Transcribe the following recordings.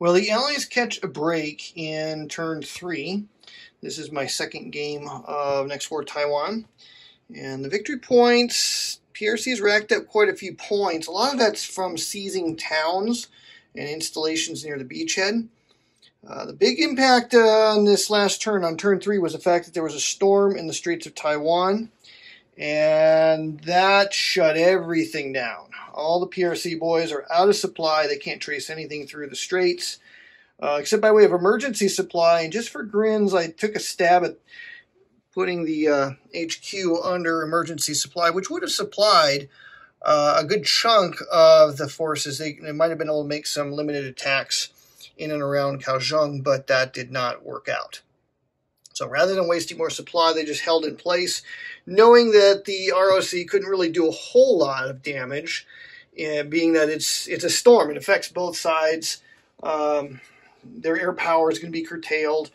Well, the Allies catch a break in turn 3. This is my second game of NextWar Taiwan. And the victory points, PRC's racked up quite a few points. A lot of that's from seizing towns and installations near the beachhead. The big impact on this last turn, on turn 3, was the fact that there was a storm in the Straits of Taiwan. And that shut everything down. All the PRC boys are out of supply. They can't trace anything through the straits, except by way of emergency supply. And just for grins, I took a stab at putting the HQ under emergency supply, which would have supplied a good chunk of the forces. They might have been able to make some limited attacks in and around Kaohsiung, but that did not work out. So rather than wasting more supply, they just held in place, knowing that the ROC couldn't really do a whole lot of damage, being that it's a storm. It affects both sides. Their air power is going to be curtailed.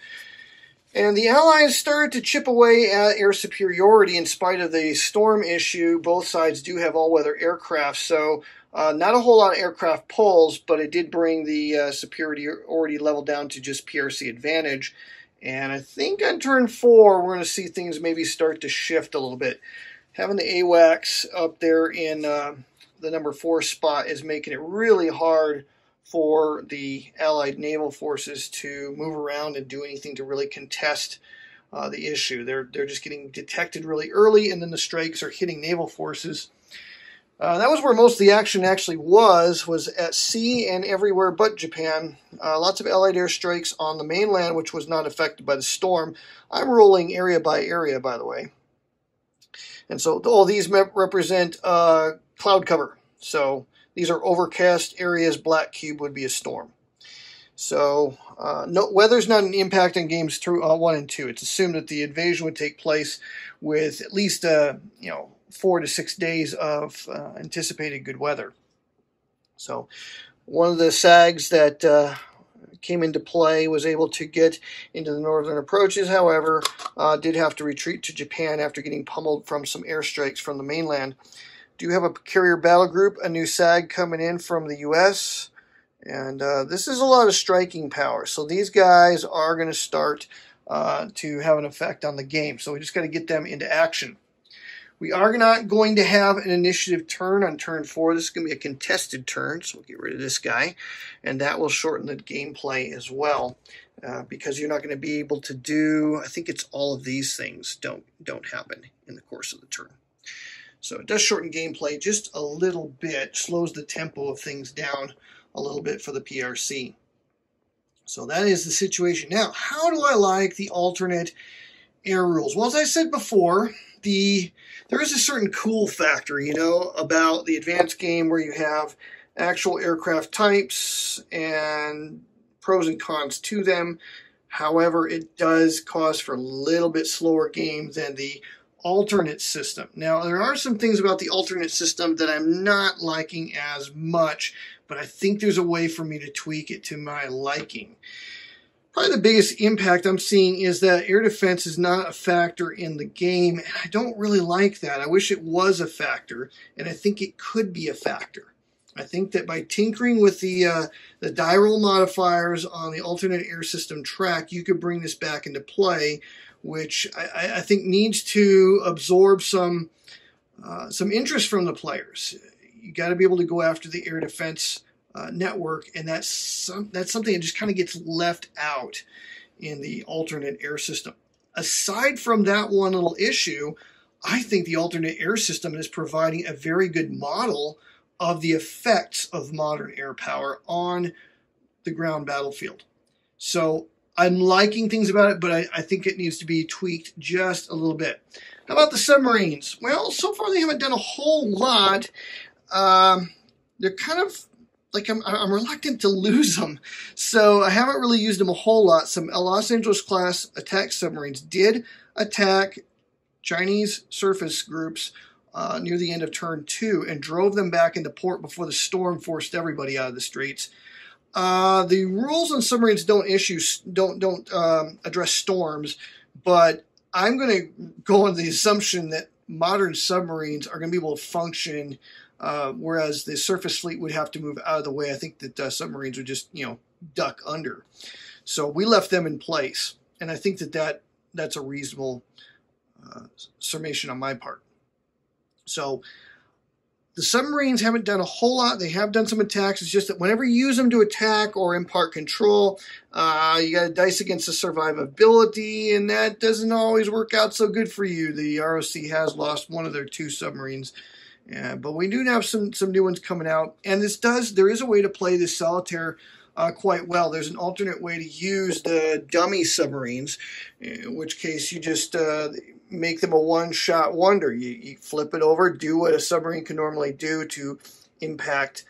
And the Allies started to chip away at air superiority in spite of the storm issue. Both sides do have all-weather aircraft, so not a whole lot of aircraft pulls, but it did bring the superiority level down to just PRC advantage. And I think on turn 4, we're going to see things maybe start to shift a little bit. Having the AWACS up there in the number 4 spot is making it really hard for the Allied naval forces to move around and do anything to really contest the issue. They're just getting detected really early, and then the strikes are hitting naval forces. That was where most of the action actually was at sea and everywhere but Japan. Lots of Allied airstrikes on the mainland, which was not affected by the storm. I'm rolling area by area, by the way. And so all these represent cloud cover. So these are overcast areas. Black cube would be a storm. So no, weather's not an impact on games 1 and 2. It's assumed that the invasion would take place with at least 4 to 6 days of anticipated good weather. So one of the SAGs that came into play was able to get into the northern approaches, however, did have to retreat to Japan after getting pummeled from some airstrikes from the mainland. Do have a carrier battle group, a new SAG coming in from the U.S., and this is a lot of striking power. So these guys are going to start to have an effect on the game. So we just got to get them into action. We are not going to have an initiative turn on turn 4. This is going to be a contested turn, so we'll get rid of this guy. And that will shorten the gameplay as well, because you're not going to be able to do, I think it's all of these things don't happen in the course of the turn. So it does shorten gameplay just a little bit, slows the tempo of things down a little bit for the PRC. So that is the situation. Now, how do I like the alternate air rules? Well, as I said before, there is a certain cool factor, about the advanced game where you have actual aircraft types and pros and cons to them. However, it does cause for a little bit slower games than the alternate system. Now, there are some things about the alternate system that I'm not liking as much, but I think there's a way for me to tweak it to my liking. Probably the biggest impact I'm seeing is that air defense is not a factor in the game, and I don't really like that. I wish it was a factor, and I think it could be a factor. I think that by tinkering with the die roll modifiers on the alternate air system track, you could bring this back into play, which I think needs to absorb some interest from the players. You got to be able to go after the air defense network, and that's something that just kind of gets left out in the alternate air system. Aside from that one little issue, I think the alternate air system is providing a very good model of the effects of modern air power on the ground battlefield. So I'm liking things about it, but I think it needs to be tweaked just a little bit. How about the submarines? Well, so far they haven't done a whole lot. They're kind of like I'm reluctant to lose them, so I haven't really used them a whole lot. Some Los Angeles class attack submarines did attack Chinese surface groups near the end of turn 2 and drove them back into port before the storm forced everybody out of the straits. The rules on submarines don't address storms, but I'm going to go on the assumption that modern submarines are going to be able to function, whereas the surface fleet would have to move out of the way. I think that submarines would just, duck under. So we left them in place, and I think that's a reasonable summation on my part. So the submarines haven't done a whole lot. They have done some attacks. It's just that whenever you use them to attack or impart control, you got to dice against the survivability, and that doesn't always work out so good for you. The ROC has lost one of their 2 submarines, but we do have some new ones coming out. And there is a way to play this solitaire quite well. There's an alternate way to use the dummy submarines, in which case you just make them a one-shot wonder. You flip it over, do what a submarine can normally do to impact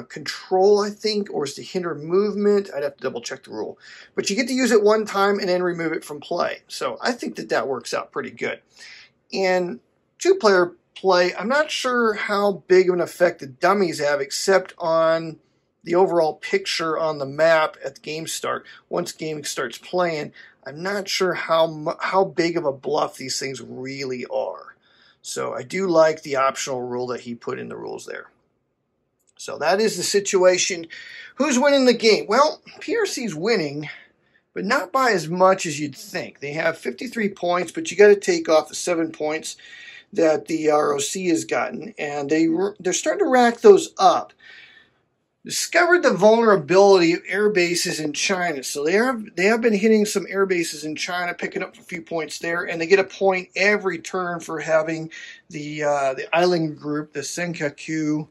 control, I think, or is to hinder movement. I'd have to double-check the rule. But you get to use it one time and then remove it from play. So I think that works out pretty good. In 2-player play, I'm not sure how big of an effect the dummies have, except on the overall picture on the map at the game start. Once game starts playing, I'm not sure how big of a bluff these things really are. So I do like the optional rule that he put in the rules there. So that is the situation. Who's winning the game? Well, PRC's winning, but not by as much as you'd think. They have 53 points, but you got to take off the 7 points that the ROC has gotten, and they're starting to rack those up. Discovered the vulnerability of air bases in China. So they have been hitting some air bases in China, picking up a few points there, and they get a point every turn for having the island group, the Senkaku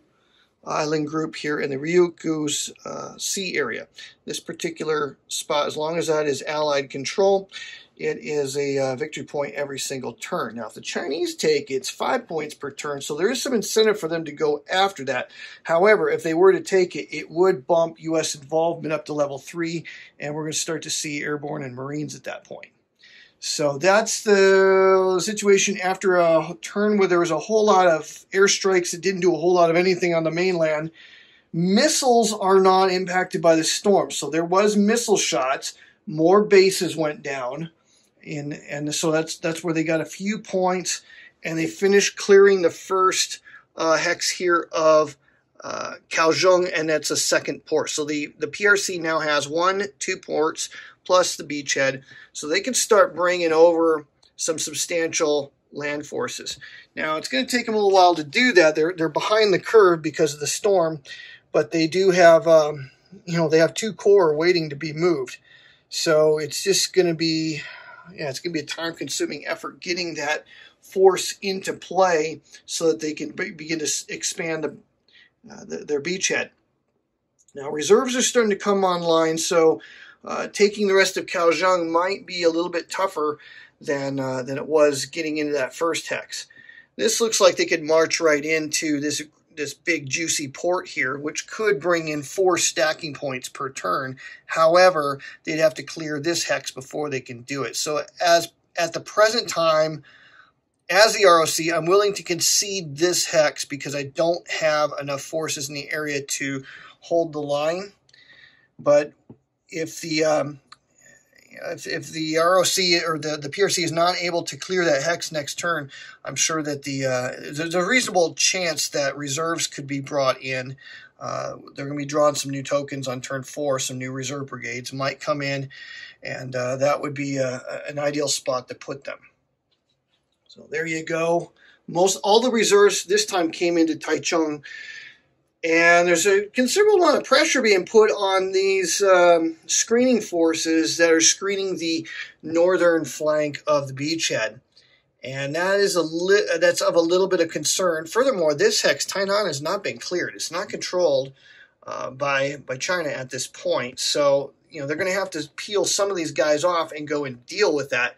island group here in the Ryukyu's sea area. This particular spot, as long as that is Allied control, it is a victory point every single turn. Now, if the Chinese take it, it's 5 points per turn, so there is some incentive for them to go after that. However, if they were to take it, it would bump U.S. involvement up to level 3, and we're going to start to see airborne and Marines at that point. So that's the situation after a turn where there was a whole lot of airstrikes that didn't do a whole lot of anything on the mainland. Missiles are not impacted by the storm, so there was missile shots. More bases went down. And so that's where they got a few points, and they finished clearing the first hex here of Kaohsiung, and that's a second port. So the PRC now has 2 ports plus the beachhead, so they can start bringing over some substantial land forces. Now it's going to take them a little while to do that. They're behind the curve because of the storm, but they do have they have 2 corps waiting to be moved. So it's just going to be it's going to be a time-consuming effort getting that force into play so that they can begin to expand their beachhead. Now, reserves are starting to come online, so taking the rest of Kaohsiung might be a little bit tougher than it was getting into that first hex. This looks like they could march right into this big juicy port here, which could bring in 4 stacking points per turn. However, they'd have to clear this hex before they can do it. So at the present time, as the ROC, I'm willing to concede this hex because I don't have enough forces in the area to hold the line. But if the ROC or the PRC is not able to clear that hex next turn, I'm sure that there's a reasonable chance that reserves could be brought in. They're going to be drawing some new tokens on turn 4. Some new reserve brigades might come in, and that would be an ideal spot to put them. So there you go. All the reserves this time came into Taichung. And there's a considerable amount of pressure being put on these screening forces that are screening the northern flank of the beachhead. And that is that's of a little bit of concern. Furthermore, this hex, Tainan, has not been cleared. It's not controlled by China at this point. So, they're going to have to peel some of these guys off and go and deal with that.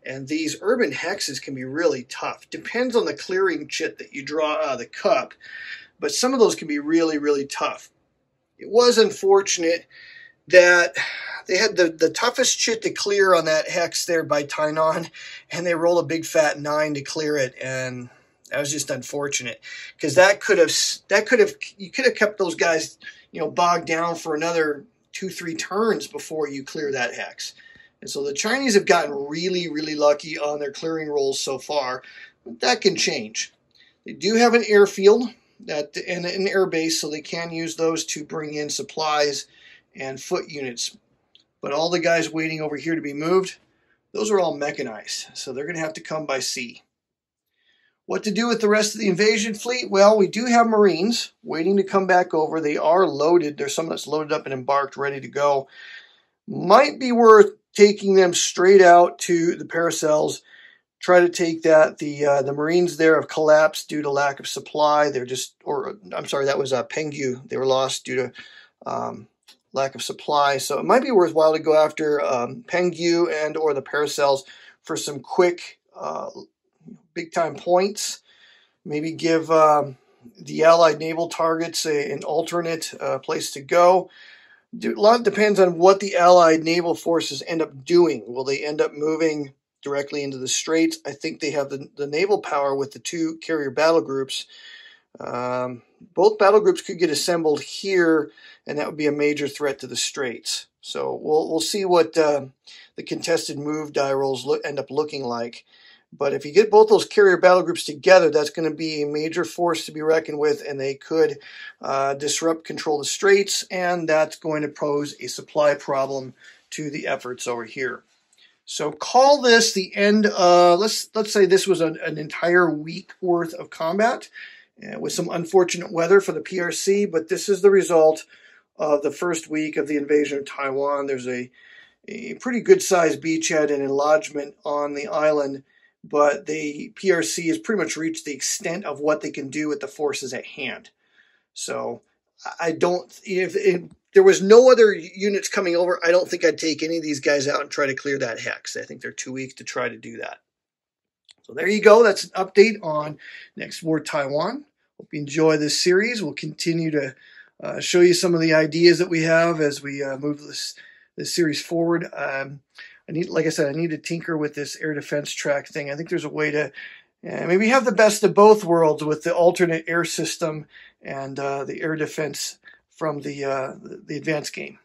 And these urban hexes can be really tough. Depends on the clearing chit that you draw out of the cup. But some of those can be really, really tough. It was unfortunate that they had the toughest chit to clear on that hex there by Tainan, and they rolled a big fat 9 to clear it, and that was just unfortunate because you could have kept those guys bogged down for another 2-3 turns before you clear that hex. And so the Chinese have gotten really, really lucky on their clearing rolls so far, but that can change. They do have an airfield and an air base, so they can use those to bring in supplies and foot units. But all the guys waiting over here to be moved, those are all mechanized, so they're going to have to come by sea. What to do with the rest of the invasion fleet? Well, we do have Marines waiting to come back over. They are loaded. There's some that's loaded up and embarked, ready to go. Might be worth taking them straight out to the Paracels. Try to take that. The Marines there have collapsed due to lack of supply. They're just, or I'm sorry, that was Penghu. They were lost due to lack of supply. So it might be worthwhile to go after Penghu and or the Paracels for some quick, big-time points. Maybe give the Allied naval targets an alternate place to go. A lot depends on what the Allied naval forces end up doing. Will they end up moving directly into the Straits? I think they have the naval power with the two carrier battle groups. Both battle groups could get assembled here, and that would be a major threat to the Straits. So we'll see what the contested move die rolls end up looking like. But if you get both those carrier battle groups together, that's going to be a major force to be reckoned with, and they could disrupt control the Straits, and that's going to pose a supply problem to the efforts over here. So call this the end of, let's say this was an entire week worth of combat with some unfortunate weather for the PRC, but this is the result of the first week of the invasion of Taiwan. There's a pretty good-sized beachhead and enlargement on the island, but the PRC has pretty much reached the extent of what they can do with the forces at hand. So I don't, if there was no other units coming over, I don't think I'd take any of these guys out and try to clear that hex. I think they're too weak to try to do that. So there you go. That's an update on NextWar Taiwan. Hope you enjoy this series. We'll continue to show you some of the ideas that we have as we move this series forward. Like I said, I need to tinker with this air defense track thing. I think there's a way to maybe have the best of both worlds with the alternate air system and the air defense from the advanced game.